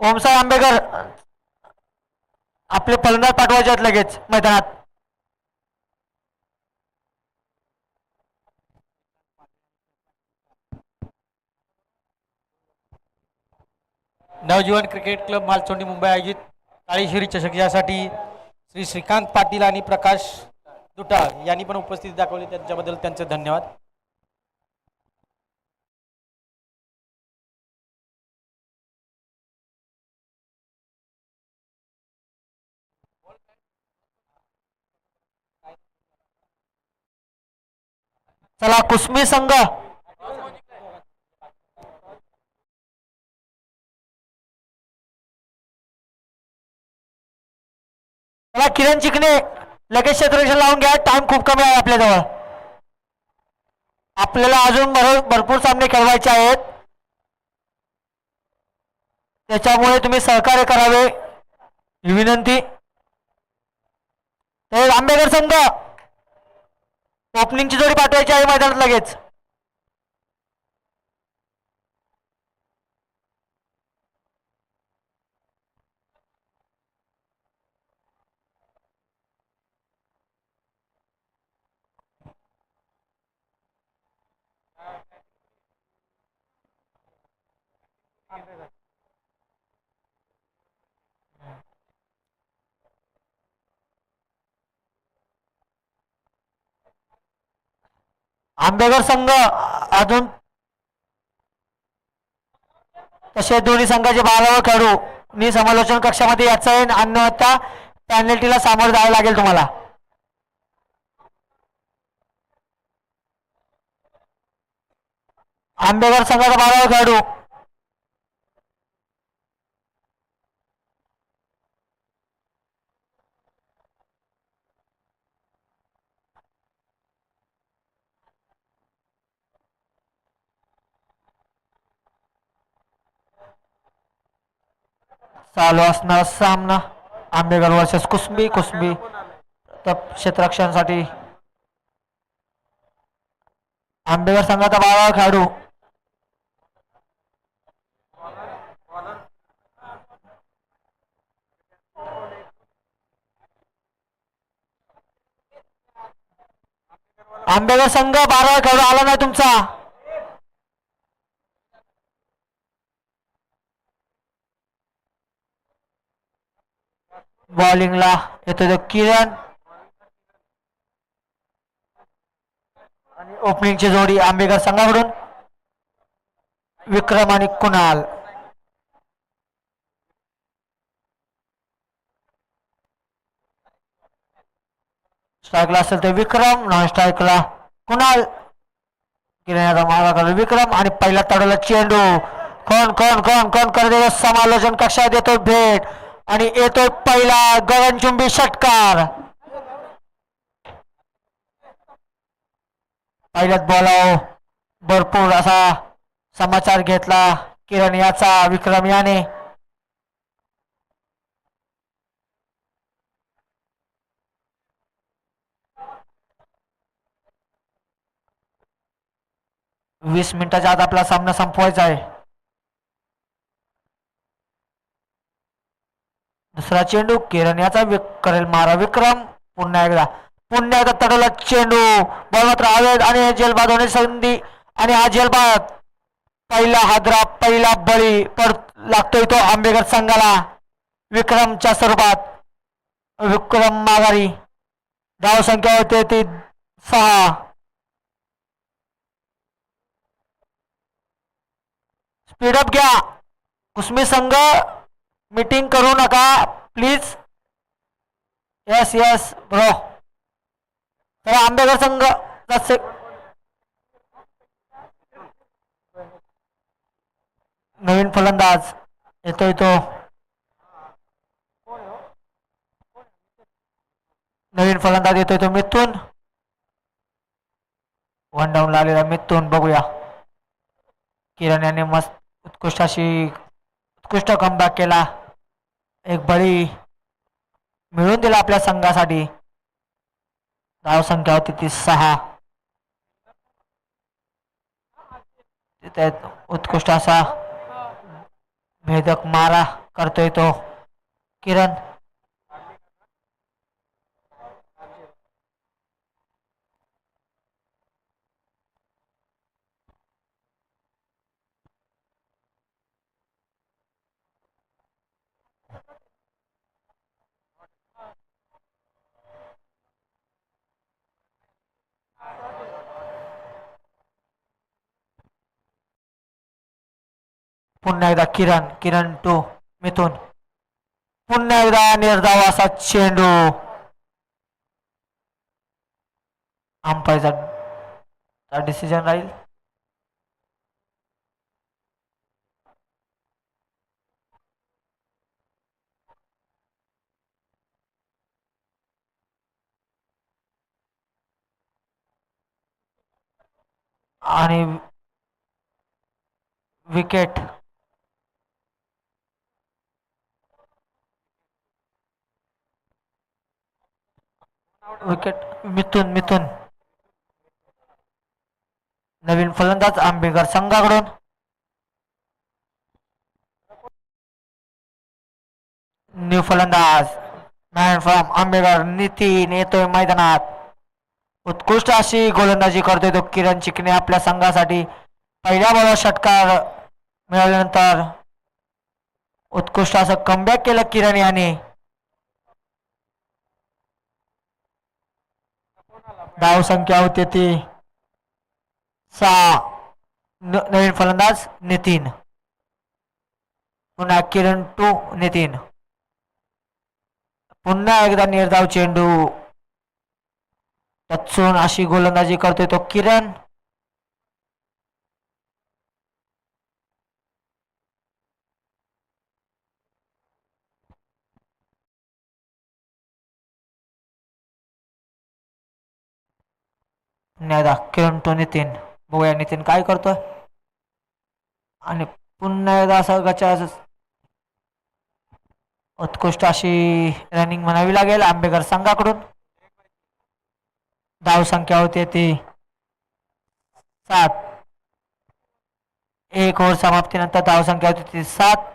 ओमसाई आंबेकर आपले फलंदाज पाठवायचे आहेत लगेच मैदानात. नवजीवन क्रिकेट क्लब मालचोंडी मुंबई आयोजित काळीशिरी चषक यासाठी श्री श्रीकांत पाटील आणि प्रकाश दुटाळ यांनी पण उपस्थिती दाखवली, त्यांच्याबद्दल त्यांचे धन्यवाद. चला कुस्मी संघ चला किरण चिकणे लगेच क्षेत्ररक्षण लावून घ्या. टाइम खूप कमी आहे आपल्याजवळ. आपल्याला अजून भरपूर सामने खेळवायचे आहेत, त्याच्यामुळे तुम्ही सहकार्य करावे ही विनंती. आंबेकर संघ ओपनिंगची जोडी पाठवायची आहे मैदानात लगेच. आंबेकर संघ अजून तसे दोन्ही संघाचे 12 खेळाडू मी समालोचन कक्षामध्ये याचा आहे, अन्यथा पॅनल्टीला सामोरे जावं लागेल तुम्हाला. आंबेकर संघाचा 12 खेळाडू चालू असणारा सामना आंबेकर वर्सेस कुस्मी. कुस्मी क्षेत्ररक्षणासाठी आंबेकर संघाचा 12 खेळाडू आंबेकर संघ 12 खेळाडू आला नाही तुमचा. बॉलिंगला येतो तो किरण आणि ओपनिंगची जोडी आंबेकर संघाकडून विक्रम आणि कुणाल. स्ट्राईकला असेल तर विक्रम, नॉन स्ट्राईकला कुणाल. किरणाचा मारा करतो विक्रम आणि पहिला तडवला चेंडू. कोण कोण कोण कोण करते समालोचन कक्षात देतो भेट आणि येतो पहिला गगनचुंबी षटकार. पहिल्याच बॉलावर भरपूर असा समाचार घेतला किरण याचा विक्रम याने. वीस मिनिटाच्या आत आपला सामना संपवायचा आहे. दुसरा चेंडू किरण याचा करेल मारा विक्रम. पुन्हा एकदा तडवला चेंडू. बॉल मात्र आवेद आणि जेलबाद होण्याची संधी आणि हा जेलबाद पहिला हादरा पहिला बळी लागतोय तो आंबेकर संघाला विक्रमच्या स्वरूपात. विक्रम माघारी. धाव संख्या होते ती 6. स्पीडअप घ्या कुस्मी संघ, मीटिंग करू नका प्लीज. Yes yes bro. तर आंबेकर संघ नवीन फलंदाज येतोय तो मिथून. वन डाऊन आलेला मिथून. बघूया किरण याने मस्त उत्कृष्ट कमबॅक केला. एक बळी मिळून दिला आपल्या संघासाठी. धाव संख्या होती ती 6. तिथे उत्कृष्ट असा भेदक मारा करतोय तो किरण. पुन्हा एकदा किरण. किरण टू मिथून. पुन्हा एकदा निर्धाव असा चेंडू. अंपायरचा डिसिजन राहील. आणि विकेट. विकेट मिथून. मिथून. नवीन फलंदाज आंबेकर संघाकडून. न्यू फलंदाज मॅन फ्रॉम आंबेकर नितीन येतोय मैदानात. उत्कृष्ट अशी गोलंदाजी करतोय तो किरण चिकणे आपल्या संघासाठी. पहिल्या बॉलवर षटकार मिळाल्यानंतर उत्कृष्ट असं कमबॅक केलं किरण याने. धाव संख्या होती ती 6. नवीन फलंदाज नितीन. पुन्हा किरण टू नितीन. पुन्हा एकदा निर्धाव चेंडू. टचून अशी गोलंदाजी करतोय तो किरण. पुन्हा एकदा किरण टू नितीन. बघूया नितीन काय करतोय. आणि पुन्हा एकदा असं गचा. उत्कृष्ट अशी रनिंग म्हणावी लागेल आंबेकर संघाकडून. धाव संख्या होती ती 7. एक ओव्हर समाप्तीनंतर धाव संख्या होती ती 7.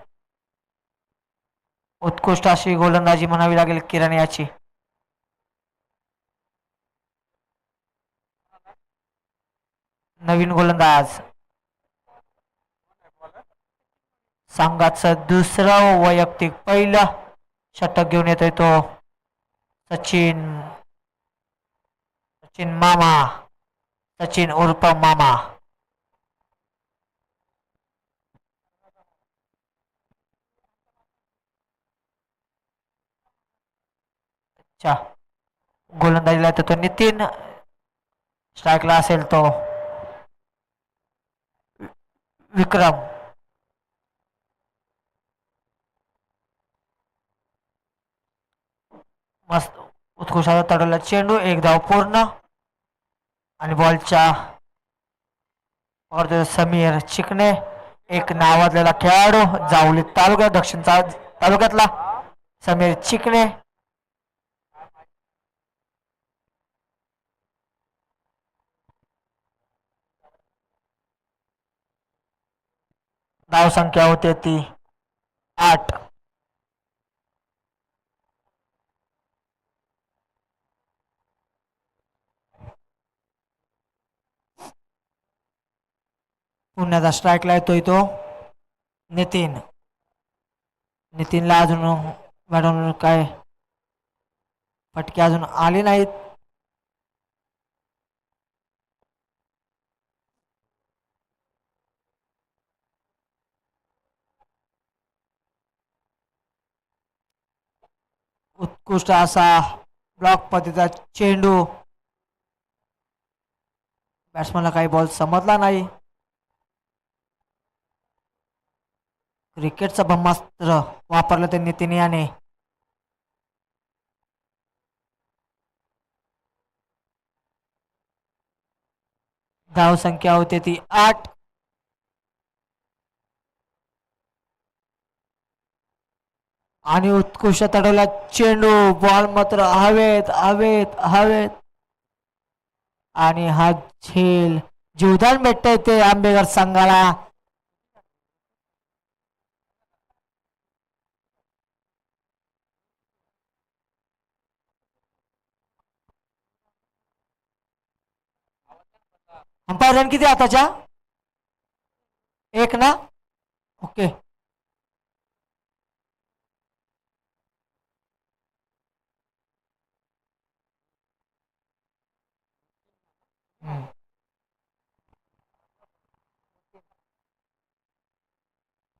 उत्कृष्ट अशी गोलंदाजी म्हणावी लागेल किरण याची. नवीन गोलंदाज संघाचं दुसरं वैयक्तिक पहिलं षटक घेऊन येतोय तो सचिन. सचिन मामा. सचिन उर्फ मामा. अच्छा. गोलंदाजीला येतो तो नितीन. स्ट्राईकला असेल तो विक्रम. मस्त उत्कृष्ट तडवला चेंडू. एक धाव पूर्ण. आणि बॉलच्या समीर चिकणे एक नावाजलेला खेळाडू जावली तालुका दक्षिण तालुक्यातला समीर चिकणे. धाव संख्या होते ती 8. पुण्याचा स्ट्राईकला येतोय तो नितीन. नितीनला अजून मॅडम काय फटके अजून आले नाहीत. उत्कृष्ट असा ब्लॉक पद्धतीचा चेंडू. बॅट्समनला काही बॉल समजला नाही. क्रिकेटचं ब्रह्मास्त्र वापरलं ते नितीन याने. धाव संख्या होते ती 8. आणि उत्कृष्ट तडवला चेंडू. बॉल मात्र हवेत हवेत हवेत. आणि हा झेल जीवदान भेटतंय ते आंबेकर संघाला. अंपायर रन किती आताच्या? एक ना? ओके.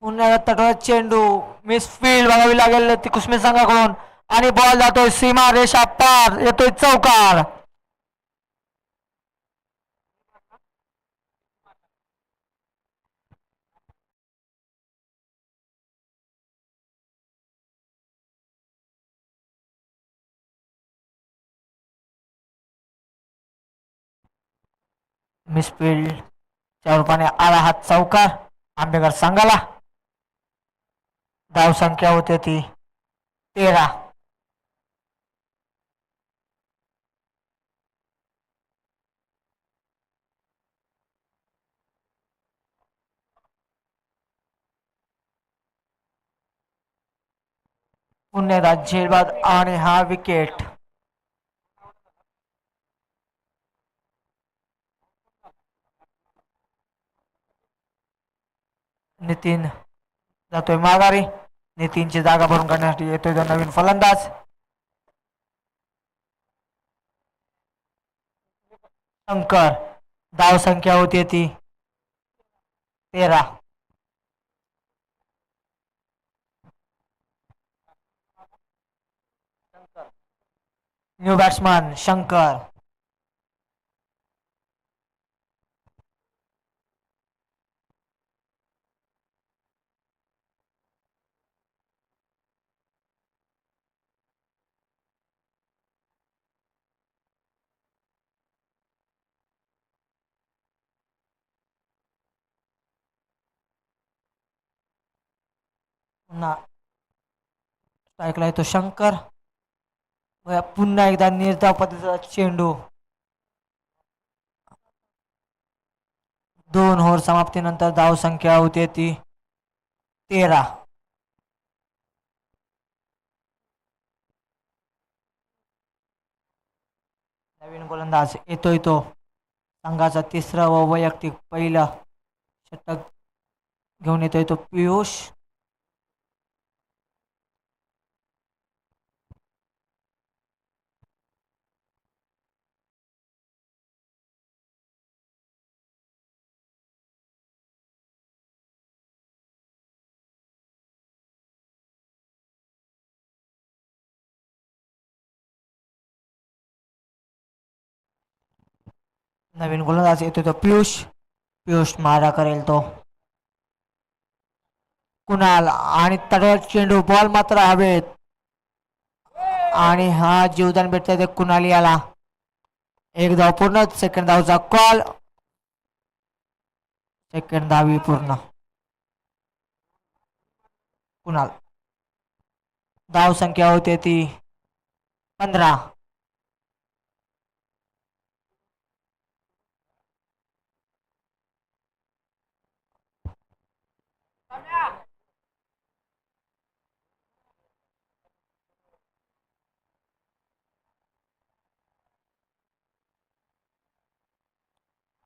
पुन्हा तटवा चेंडू मिस फील्ड बघावी लागेल ती कुसमे संघाकडून आणि बॉल जातोय सीमा रेषा पार येतोय चौकार. मिस फील्ड च्या रूपाने आला हा चौकार आंबेकर संघाला. धाव संख्या होते ती 13. पुन्हा झेलबाद आणि हा विकेट. नितीन जातोय माघारी. नितीनची जागा भरून काढण्यासाठी येतोय तो नवीन फलंदाज शंकर. धाव संख्या होती ती 13. New batsman Shankar. पुन्हा स्ट्राईकला येतो शंकर. पुन्हा एकदा निर्धाव पद्धतीचा चेंडू. 2 ओव्हर समाप्तीनंतर धाव संख्या होते ती 13. नवीन गोलंदाज येतोय तो संघाचा तिसरा व वैयक्तिक पहिला षटक घेऊन येतोय तो पियुष. नवीन गोलंदाज येतोय तो पियुष. पियुष मारा करेल तो कुणाल आणि तडवा चेंडू बॉल मात्र हवेत आणि हा जीवदान भेटतोय ते कुणाल याला. एक धाव पूर्ण. Second धावचा call. सेकंड धावी पूर्ण. कुणाल. धाव संख्या होते ती 15.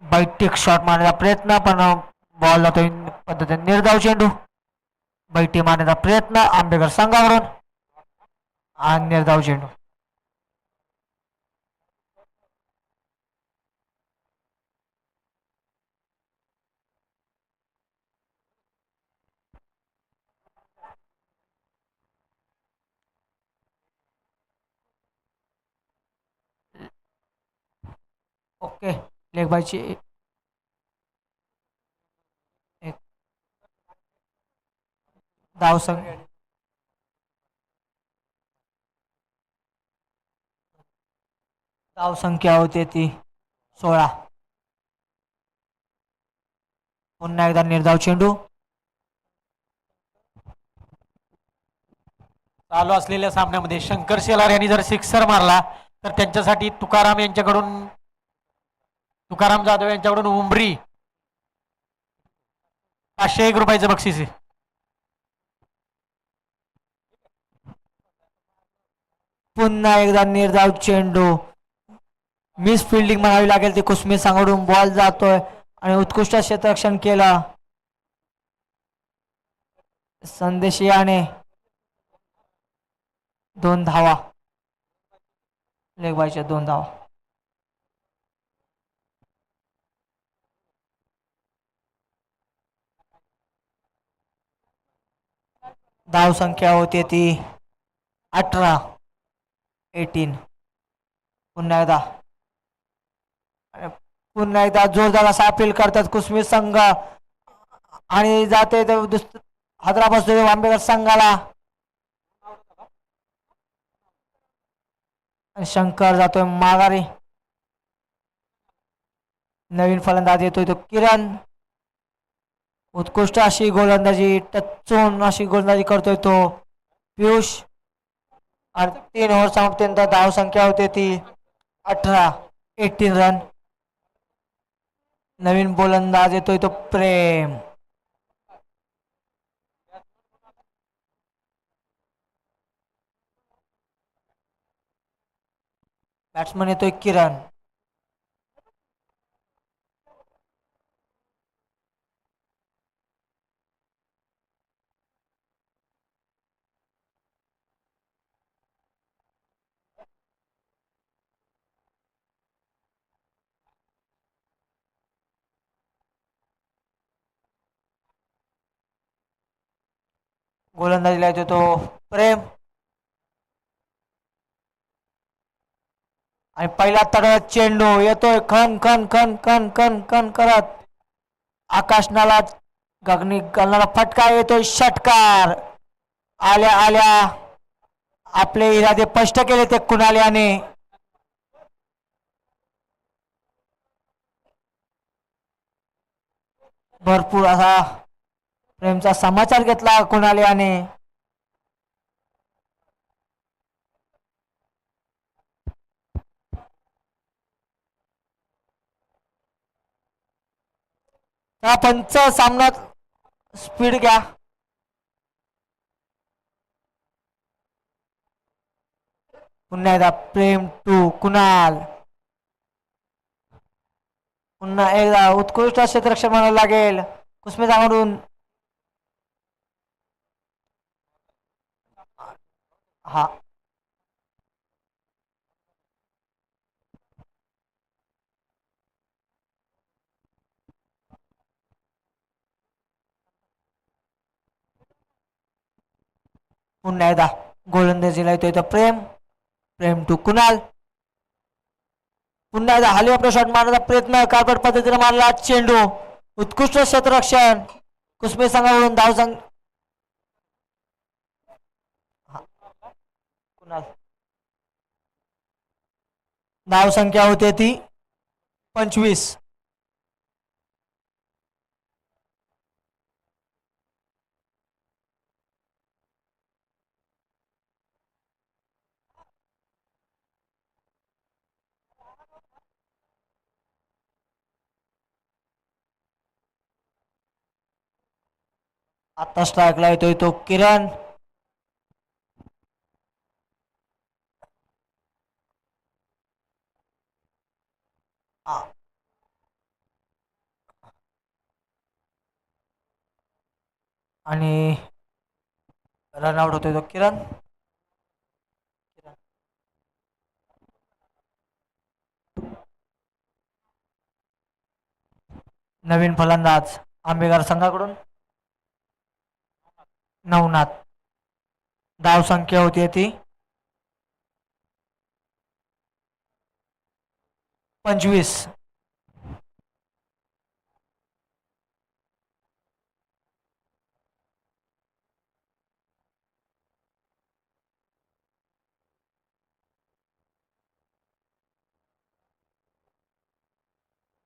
बैठक शॉट मारण्याचा प्रयत्न पण बॉल जातो पद्धतीने निर्धाव चेंडू. बैठी मारण्याचा प्रयत्न आंबेकर संघाकडून आणि निर्धाव चेंडू. ओके लेग बायची एक धाव संख्या. धाव संख्या होते ती 16. पुन्हा एकदा निर्धाव चेंडू. चालू असलेल्या सामन्यामध्ये शंकर शेलार यांनी जर सिक्सर मारला तर त्यांच्यासाठी तुकाराम जाधव यांच्याकडून उंबरी 501 रुपयाचं बक्षीस आहे. पुन्हा एकदा निर्धाव चेंडू मिस फिल्डिंग म्हणावी लागेल ती कुसमी सांगडून बॉल जातोय आणि उत्कृष्ट क्षेत्ररक्षण केलं संदेश याने 2 धावा लेगबायच्या 2 धावा धाव संख्या होती ती 18 पुन्हा एकदा जोरदार असा अपील करतात कुसमी संघ आणि जाते हैदराबाद आंबेडकर संघाला शंकर जातोय माघारी नवीन फलंदाज येतोय तो किरण उत्कृष्ट अशी गोलंदाजी टचून अशी गोलंदाजी करतोय तो पियुष आणि 3 ओव्हर संपत्यंत धाव संख्या होते ती 18 रन नवीन गोलंदाज येतोय तो प्रेम बॅट्समन येतोय किरण गोलंदाजीला येतो तो प्रेम आणि पहिला तडक चेंडू येतोय खन खन खन खन खन खन करत आकाशनाला गगनी गलनाला फटका येतोय षटकार आल्या आल्या आपले इरादे स्पष्ट केले ते कुणाल याने भरपूर असा प्रेमचा समाचार घेतला कुणाल याने पंच सामन्यात स्पीड घ्या पुन्हा एकदा प्रेम टू कुणाल पुन्हा एकदा उत्कृष्ट क्षेत्ररक्षण म्हणावं लागेल कुसमे सांगून हा पुन्हा एकदा गोलंदाजीला येतोय तर प्रेम टू कुणाल पुन्हा एकदा हाली आपला शॉट मारण्याचा प्रयत्न कार्पेट पद्धतीने मारला चेंडू उत्कृष्ट क्षेत्ररक्षण कुसमे संघाकडून धाव संघ कुणाल धाव संख्या होते ती 25 आता स्ट्राईकला येतोय तो किरण आणि रनआउट होतोय तो किरण नवीन फलंदाज आंबेकर संघाकडून नवनाथ धाव संख्या होती ती 25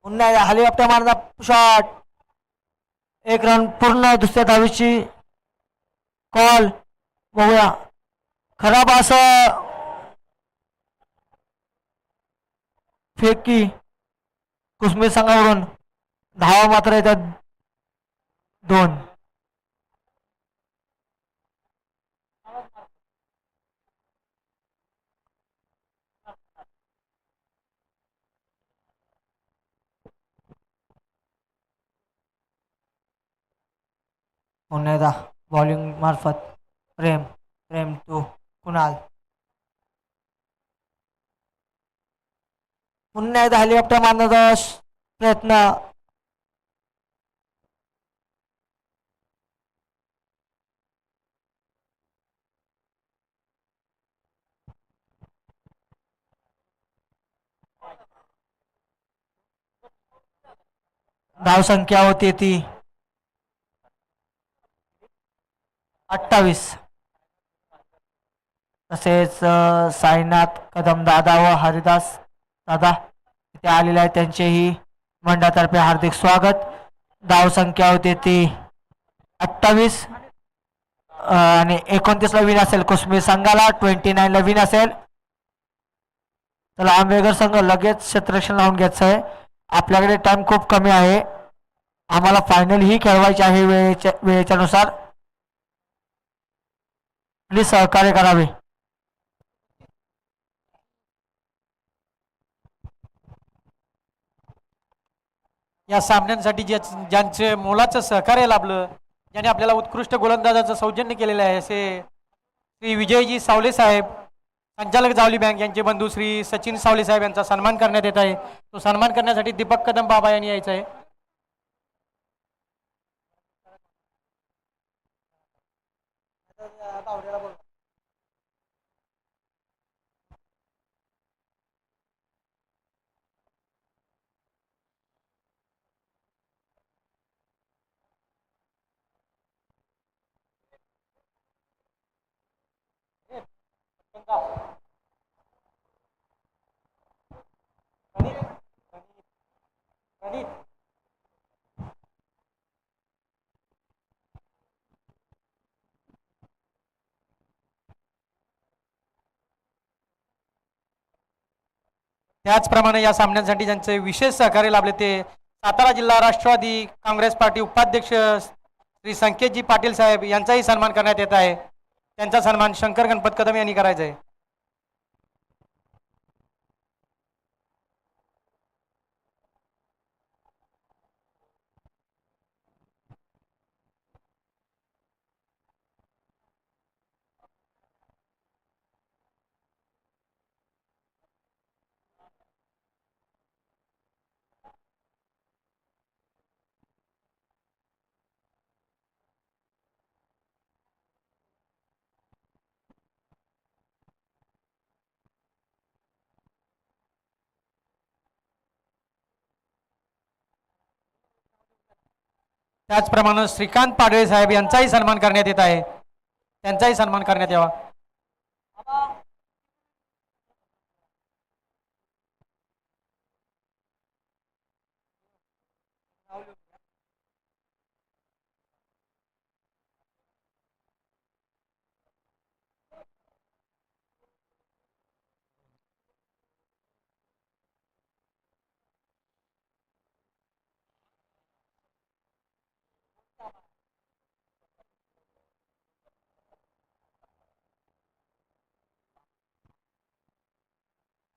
पुन्हा हाली आपल्या मारला शॉट 1 रन पूर्ण दुसऱ्या धावीची कॉल बघूया खराब असं फेकी कुसमी संघावरून धावा मात्र येतात 2 पुन्हा एकदा बॉलिंग मार्फत प्रेम प्रेम टू कुणाल. पुन्हा एकदा हेलिकॉप्टर मारण्याचा प्रयत्न. धावसंख्या होती ती 28. तसेच साईनाथ कदम दादा व हरिदास दादा इथे आलेले आहेत, त्यांचेही मंडळातर्फे हार्दिक स्वागत. धावसंख्या होती ती 28 आणि 29ला विन असेल कुश्मीर संघाला, 29ला विन असेल. चला आंबेडकर संघ लगेच क्षेत्ररक्षण लावून घ्यायचं आहे, आपल्याकडे टाइम खूप कमी आहे, आम्हाला फायनल ही खेळवायची आहे वेळेच्या नुसार. प्लीज सहकार्य करावे. या सामन्यांसाठी ज्यांचे मोलाचं सहकार्य लाभलं, ज्याने आपल्याला उत्कृष्ट गोलंदाजाचं सौजन्य केलेलं आहे, असे श्री विजयजी सावले साहेब, संचालक जावली बँक, यांचे बंधू श्री सचिन सावले साहेब यांचा सन्मान करण्यात येत आहे. तो सन्मान करण्यासाठी दीपक कदम बाबा यांनी यायचं आहे. त्याचप्रमाणे या सामन्यांसाठी ज्यांचे विशेष सहकार्य लाभले ते सातारा जिल्हा राष्ट्रवादी काँग्रेस पार्टी उपाध्यक्ष श्री संकेतजी पाटील साहेब यांचाही सन्मान करण्यात येत आहे. त्यांचा सन्मान शंकर गणपत कदम यांनी करायचा आहे. त्याचप्रमाणे श्रीकांत पाडळे साहेब यांचाही सन्मान करण्यात येत आहे, त्यांचाही सन्मान करण्यात यावा.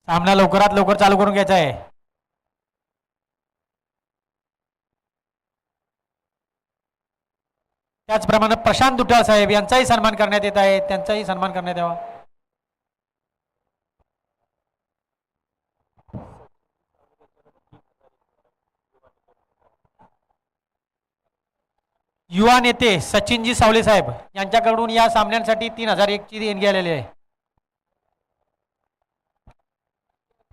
सामना लवकरात लवकर चालू करून घ्यायचा आहे. त्याचप्रमाणे प्रशांत दुटाळ साहेब यांचाही सन्मान करण्यात येत आहे, त्यांचाही सन्मान करण्यात यावा. युवा नेते सचिनजी सावले साहेब यांच्याकडून या सामन्यांसाठी 3001 ची देणगी आलेली आहे.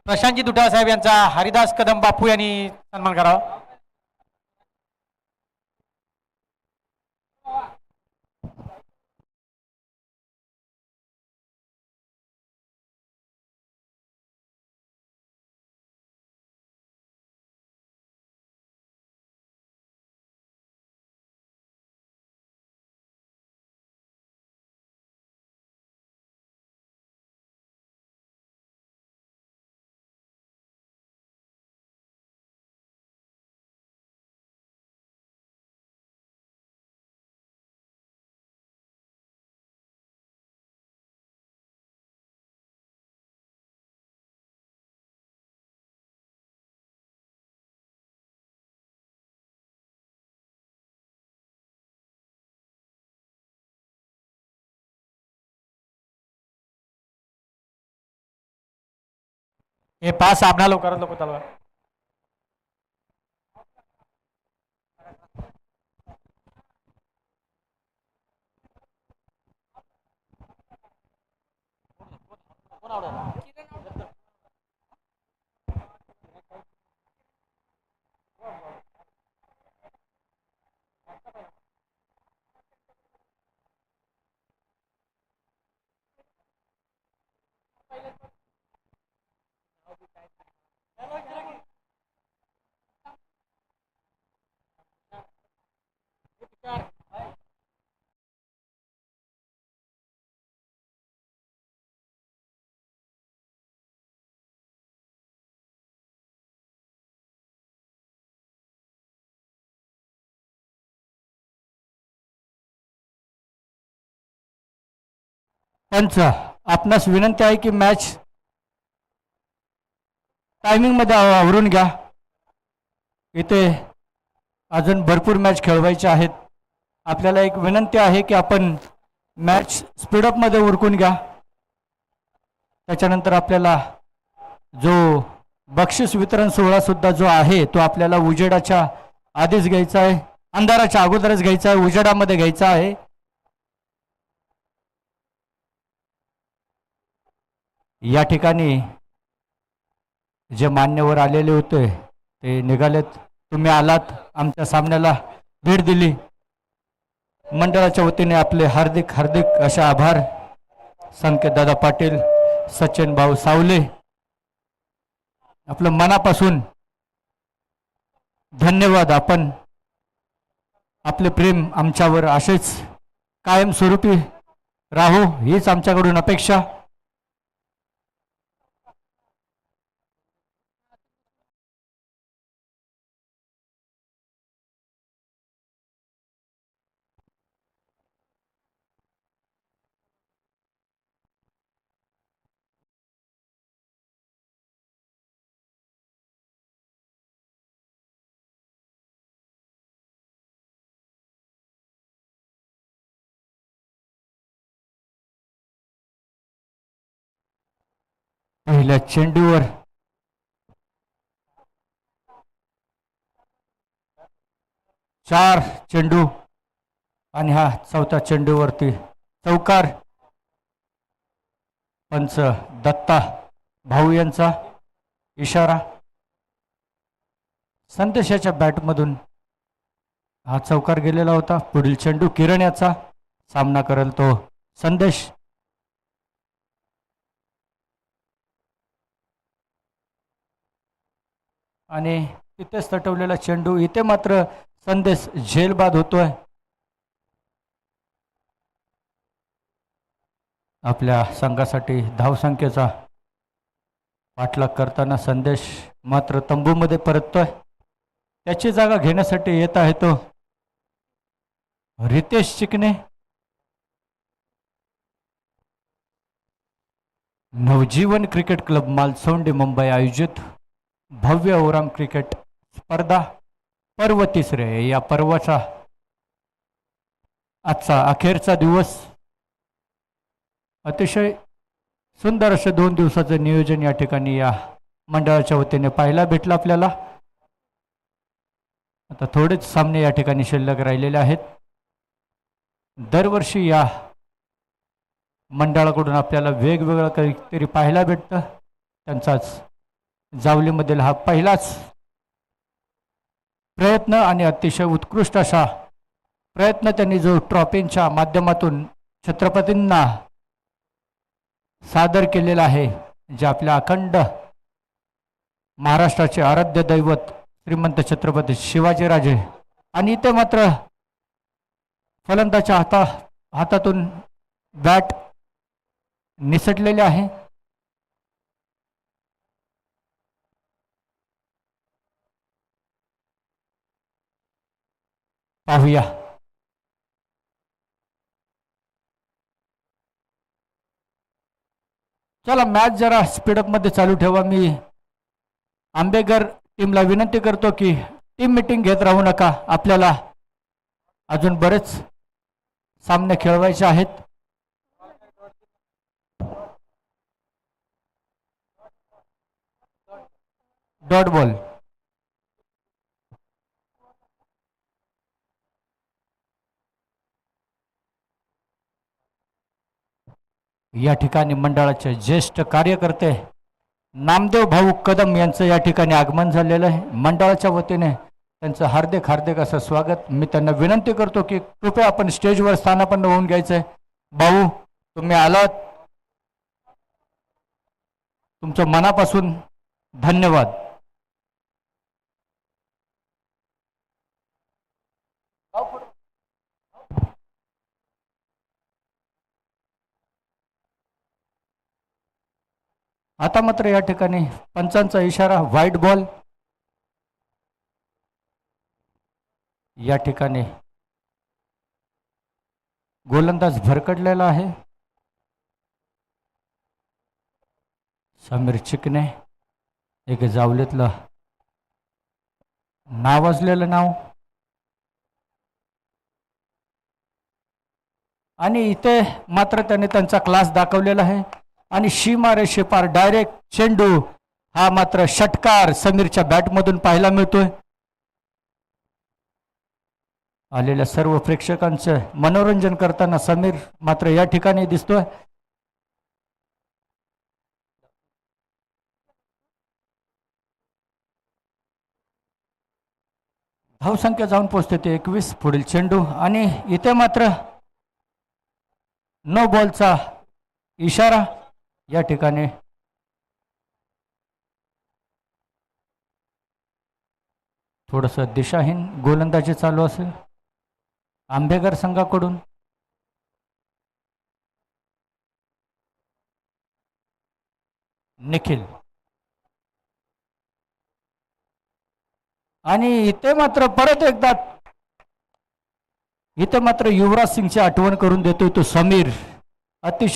प्रशांतजी दुटाळ साहेब यांचा हरिदास कदम बापू यांनी सन्मान करावा. हे पाच सामना लवकरात लवकर चालवा. पंच, आपणास विनंती आहे की मॅच टायमिंग मध्ये आवरून घ्या. इथे अजून भरपूर मॅच खेळवायचे आहेत. आपल्याला एक विनंती आहे की आपण मॅच स्पीडअप मध्ये उरकून घ्या. त्याच्यानंतर आपल्याला जो बक्षीस वितरण सोहळा सुद्धा जो आहे तो आपल्याला उजेडाच्या आधीच घ्यायचा आहे, अंधाराच्या अगोदरच घ्यायचा आहे, उजेडामध्ये घ्यायचा आहे. या ठिकाणी जे मान्यवर आलेले होते ते निघालेत. तुम्ही आलात, आमच्या सामन्याला भेट दिली. मंडळाच्या वतीने आपले हार्दिक हार्दिक असे आभार. संकेत दादा पाटील, सचिन भाऊ सावले, आपलं मनापासून धन्यवाद. आपण आपले प्रेम आमच्यावर असेच कायमस्वरूपी राहू हीच आमच्याकडून अपेक्षा. पहिल्या चेंडूवर चार चेंडू आणि हा चौथ्या चेंडूवरती चौकार. पंच दत्ता भाऊ यांचा इशारा. संदेशाच्या बॅटमधून हा चौकार गेलेला होता. पुढील चेंडू किरण याचा सामना करेल तो संदेश. आणि तिथेच तटवलेला चेंडू. इथे मात्र संदेश झेलबाद होतोय. आपल्या संघासाठी धावसंख्येचा पाठलाग करताना संदेश मात्र तंबूमध्ये परततोय. त्याची जागा घेण्यासाठी येत आहे तो रितेश चिकणे. नवजीवन क्रिकेट क्लब मालसौंडी मुंबई आयोजित भव्य ओराम क्रिकेट स्पर्धा पर्व तिसरे. या पर्वाचा आजचा अखेरचा दिवस. अतिशय सुंदर असे 2 दिवसाचे नियोजन या ठिकाणी या मंडळाच्या वतीने पाहायला भेटलं आपल्याला. आता थोडेच सामने या ठिकाणी शिल्लक राहिलेले आहेत. दरवर्षी या मंडळाकडून आपल्याला वेगवेगळं काहीतरी पाहायला भेटतं. त्यांचाच जावलीमधील हा पहिलाच प्रयत्न आणि अतिशय उत्कृष्ट असा प्रयत्न त्यांनी जो ट्रॉफींच्या माध्यमातून छत्रपतींना सादर केलेला आहे. जे आपल्या अखंड महाराष्ट्राचे आराध्य दैवत श्रीमंत छत्रपती शिवाजीराजे. आणि इथे मात्र फलंदाच्या हातातून बॅट निसटलेले आहे. पाहूया. चला मॅच जरा स्पीडअप मध्ये चालू ठेवा. मी आंबेकर टीमला विनंती करतो की टीम मीटिंग घेत राहू नका. आपल्याला अजून बरेच सामने खेळवायचे आहेत. Dot ball. या ठिकाणी मंडळाचे ज्येष्ठ कार्यकर्ते नामदेव भाऊ कदम यांचं या ठिकाणी आगमन झालेलं आहे. मंडळाच्या वतीने त्यांचं हार्दिक हार्दिक असं स्वागत. मी त्यांना विनंती करतो की कृपया आपण स्टेजवर स्थानापन्न होऊन घ्यायचंय. भाऊ तुम्ही आलात, तुमचं मनापासून धन्यवाद. आता मात्र या ठिकाणी पंचांचा इशारा व्हाईट बॉल. या ठिकाणी गोलंदाज भरकडलेला आहे. समीर चिकणे एक जावलीतलं नावाजलेलं नाव. आणि इथे मात्र त्याने त्यांचा क्लास दाखवलेला आहे. आणि सीमा रेषेपार डायरेक्ट चेंडू हा मात्र षटकार समीरच्या बॅटमधून पाहायला मिळतोय. आलेल्या सर्व प्रेक्षकांचं मनोरंजन करताना समीर मात्र या ठिकाणी दिसतोय. धावसंख्या जाऊन पोहोचते ते 21. पुढील चेंडू आणि इथे मात्र नो बॉलचा इशारा. या ठिकाणी थोडस दिशाहीन गोलंदाजी चालू असेल आंबेकर संघाकडून. निखिल आणि इथे मात्र परत एकदा युवराज सिंगची आठवण करून देतोय तो समीर. अतिशय